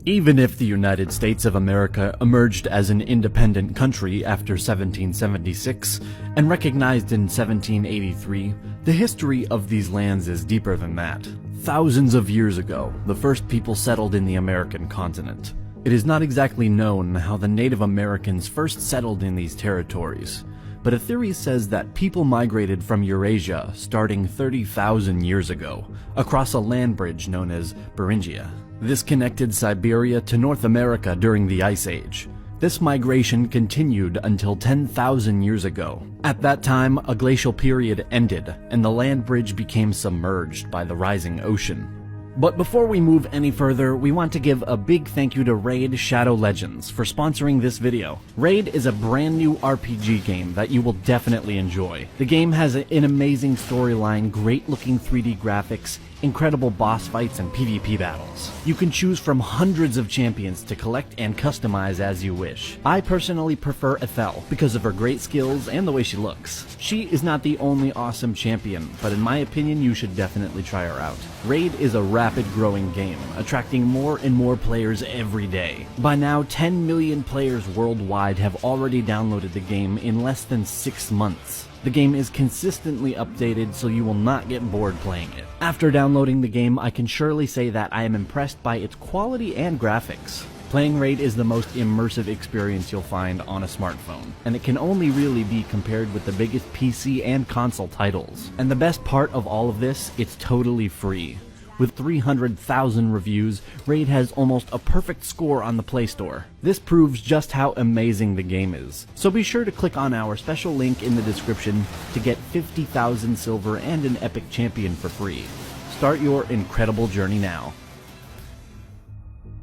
Even if the United States of America emerged as an independent country after 1776 and recognized in 1783, the history of these lands is deeper than that. Thousands of years ago, the first people settled in the American continent. It is not exactly known how the Native Americans first settled in these territories, but a theory says that people migrated from Eurasia starting 30,000 years ago, across a land bridge known as Beringia. This connected Siberia to North America during the Ice Age. This migration continued until 10,000 years ago. At that time, a glacial period ended, and the land bridge became submerged by the rising ocean. But before we move any further, we want to give a big thank you to Raid Shadow Legends for sponsoring this video. Raid is a brand new RPG game that you will definitely enjoy. The game has an amazing storyline, great looking 3D graphics, incredible boss fights, and PvP battles. You can choose from hundreds of champions to collect and customize as you wish. I personally prefer Ethel because of her great skills and the way she looks. She is not the only awesome champion, but in my opinion you should definitely try her out. Raid is a rapid growing game, attracting more and more players every day. By now, 10 million players worldwide have already downloaded the game in less than 6 months. The game is consistently updated, so you will not get bored playing it. After downloading the game, I can surely say that I am impressed by its quality and graphics. Playing Raid is the most immersive experience you'll find on a smartphone, and it can only really be compared with the biggest PC and console titles. And the best part of all of this, it's totally free. With 300,000 reviews, Raid has almost a perfect score on the Play Store. This proves just how amazing the game is. So be sure to click on our special link in the description to get 50,000 silver and an epic champion for free. Start your incredible journey now.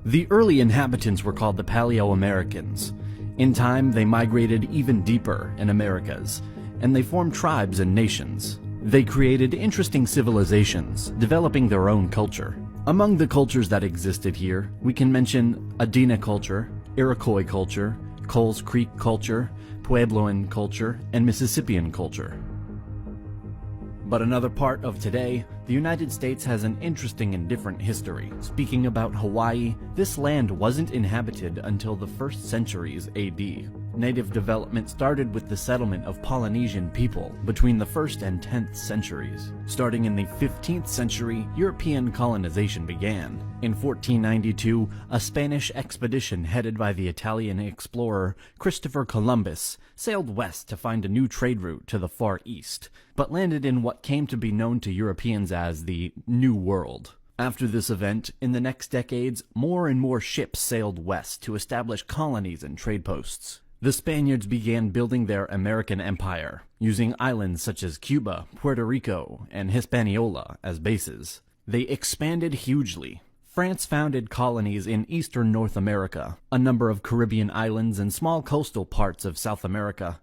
The early inhabitants were called the Paleo-Americans. In time, they migrated even deeper in Americas, and they formed tribes and nations. They created interesting civilizations, developing their own culture. Among the cultures that existed here, we can mention Adena culture, Iroquois culture, Coles Creek culture, Puebloan culture, and Mississippian culture. But another part of today, the United States has an interesting and different history. Speaking about Hawaii, this land wasn't inhabited until the 1st centuries AD. Native development started with the settlement of Polynesian people between the 1st and 10th centuries. Starting in the 15th century, European colonization began. In 1492, a Spanish expedition headed by the Italian explorer Christopher Columbus sailed west to find a new trade route to the Far East, but landed in what came to be known to Europeans as the New World. After this event, in the next decades, more and more ships sailed west to establish colonies and trade posts. The Spaniards began building their American empire, using islands such as Cuba, Puerto Rico, and Hispaniola as bases. They expanded hugely. France founded colonies in eastern North America, a number of Caribbean islands, and small coastal parts of South America.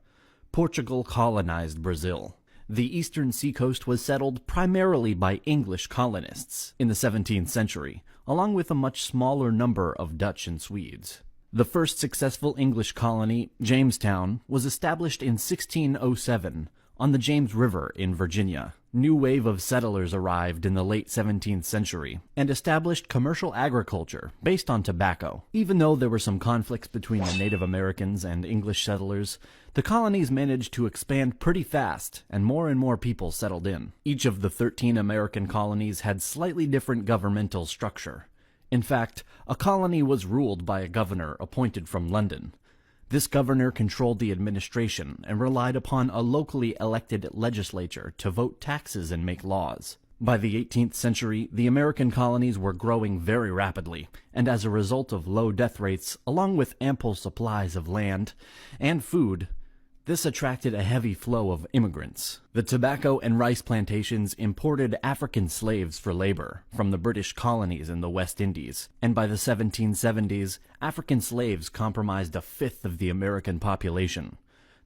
Portugal colonized Brazil. The eastern seacoast was settled primarily by English colonists in the 17th century, along with a much smaller number of Dutch and Swedes. The first successful English colony, Jamestown, was established in 1607 on the James River in Virginia. New wave of settlers arrived in the late 17th century and established commercial agriculture based on tobacco. Even though there were some conflicts between the Native Americans and English settlers, the colonies managed to expand pretty fast and more people settled in. Each of the 13 American colonies had slightly different governmental structure. In fact, a colony was ruled by a governor appointed from London. This governor controlled the administration and relied upon a locally elected legislature to vote taxes and make laws. By the 18th century, the American colonies were growing very rapidly, and as a result of low death rates, along with ample supplies of land and food, this attracted a heavy flow of immigrants. The tobacco and rice plantations imported African slaves for labor from the British colonies in the West Indies, and by the 1770s, African slaves comprised a fifth of the American population.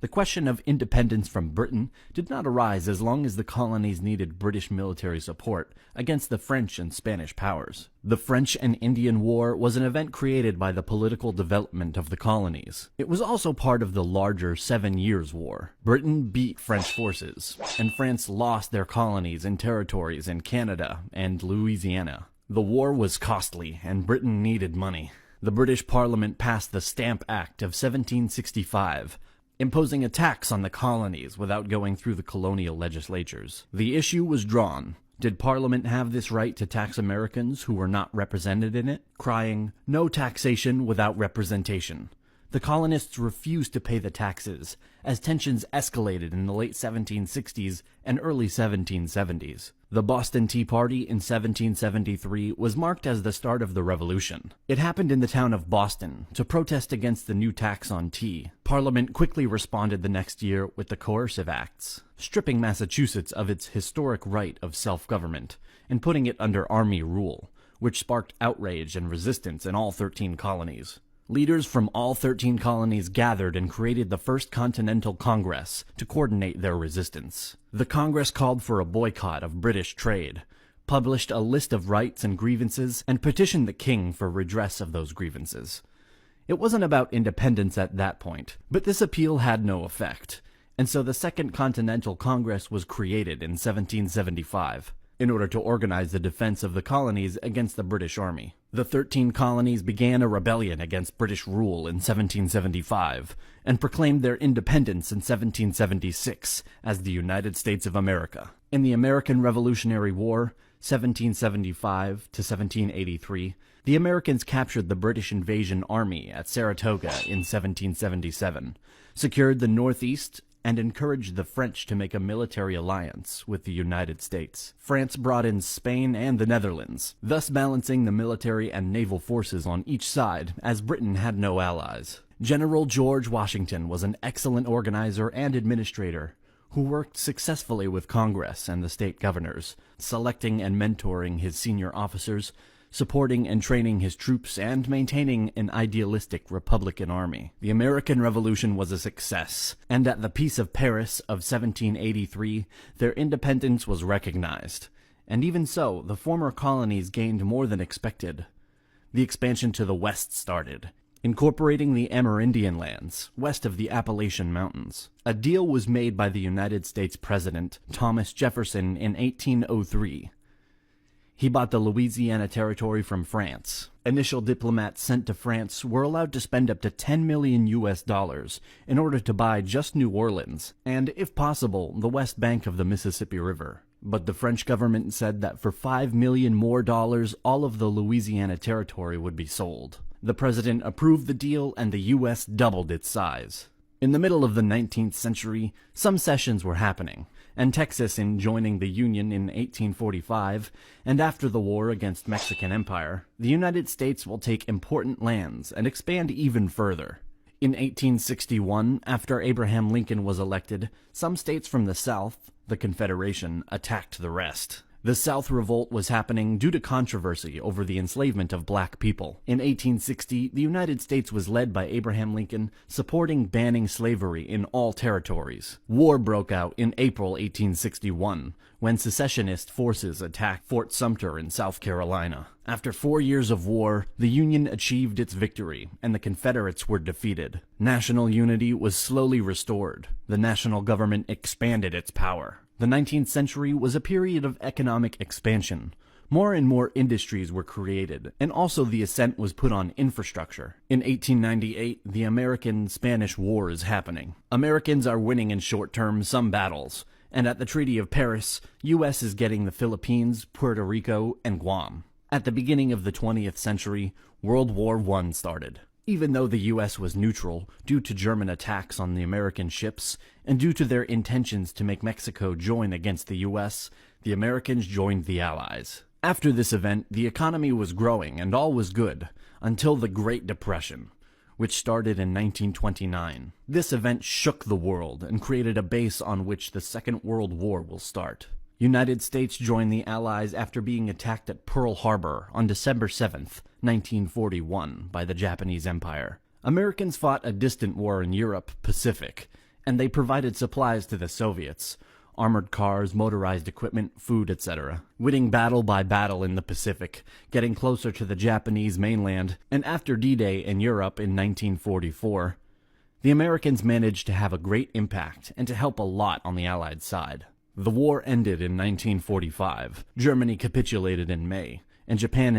The question of independence from Britain did not arise as long as the colonies needed British military support against the French and Spanish powers. The French and Indian War was an event created by the political development of the colonies. It was also part of the larger 7 Years' War. Britain beat French forces, and France lost their colonies and territories in Canada and Louisiana. The war was costly, and Britain needed money. The British Parliament passed the Stamp Act of 1765, imposing a tax on the colonies without going through the colonial legislatures. The issue was drawn. Did Parliament have this right to tax Americans who were not represented in it? Crying, "No taxation without representation." The colonists refused to pay the taxes, as tensions escalated in the late 1760s and early 1770s. The Boston Tea Party in 1773 was marked as the start of the Revolution. It happened in the town of Boston to protest against the new tax on tea. Parliament quickly responded the next year with the Coercive Acts, stripping Massachusetts of its historic right of self-government and putting it under army rule, which sparked outrage and resistance in all 13 colonies. Leaders from all 13 colonies gathered and created the First Continental Congress to coordinate their resistance. The Congress called for a boycott of British trade, published a list of rights and grievances, and petitioned the king for redress of those grievances. It wasn't about independence at that point, but this appeal had no effect, and so the Second Continental Congress was created in 1775. In order to organize the defense of the colonies against the British Army. The 13 colonies began a rebellion against British rule in 1775 and proclaimed their independence in 1776 as the United States of America. In the American Revolutionary War, 1775 to 1783, the Americans captured the British invasion army at Saratoga in 1777, secured the Northeast, and encouraged the French to make a military alliance with the United States. France brought in Spain and the Netherlands, thus balancing the military and naval forces on each side, as Britain had no allies. General George Washington was an excellent organizer and administrator, who worked successfully with Congress and the state governors, selecting and mentoring his senior officers, supporting and training his troops, and maintaining an idealistic Republican army. The American Revolution was a success, and at the Peace of Paris of 1783, their independence was recognized. And even so, the former colonies gained more than expected. The expansion to the west started, incorporating the Amerindian lands, west of the Appalachian Mountains. A deal was made by the United States President, Thomas Jefferson, in 1803. He bought the Louisiana Territory from France. Initial diplomats sent to France were allowed to spend up to $10 million in order to buy just New Orleans, and, if possible, the west bank of the Mississippi River. But the French government said that for $5 million more, all of the Louisiana Territory would be sold. The president approved the deal, and the U.S. doubled its size. In the middle of the 19th century, some cessions were happening, and Texas in joining the Union in 1845, and after the war against Mexican Empire, the United States will take important lands and expand even further. In 1861, after Abraham Lincoln was elected, some states from the South, the Confederation, attacked the rest. The South Revolt was happening due to controversy over the enslavement of black people. In 1860, the United States was led by Abraham Lincoln, supporting banning slavery in all territories. War broke out in April 1861, when secessionist forces attacked Fort Sumter in South Carolina. After 4 years of war, the Union achieved its victory, and the Confederates were defeated. National unity was slowly restored. The national government expanded its power. The 19th century was a period of economic expansion. More and more industries were created, and also the accent was put on infrastructure. In 1898, the American-Spanish War is happening. Americans are winning in short term some battles, and at the Treaty of Paris, U.S. is getting the Philippines, Puerto Rico, and Guam. At the beginning of the 20th century, World War I started. Even though the U.S. was neutral due to German attacks on the American ships and due to their intentions to make Mexico join against the U.S., the Americans joined the Allies. After this event, the economy was growing and all was good, until the Great Depression, which started in 1929. This event shook the world and created a base on which the Second World War will start. United States joined the Allies after being attacked at Pearl Harbor on December 7th, 1941, by the Japanese Empire. Americans fought a distant war in Europe, Pacific, and they provided supplies to the Soviets, armored cars, motorized equipment, food, etc., winning battle by battle in the Pacific, getting closer to the Japanese mainland, and after D-Day in Europe in 1944, the Americans managed to have a great impact and to help a lot on the Allied side. The war ended in 1945, Germany capitulated in May, and Japan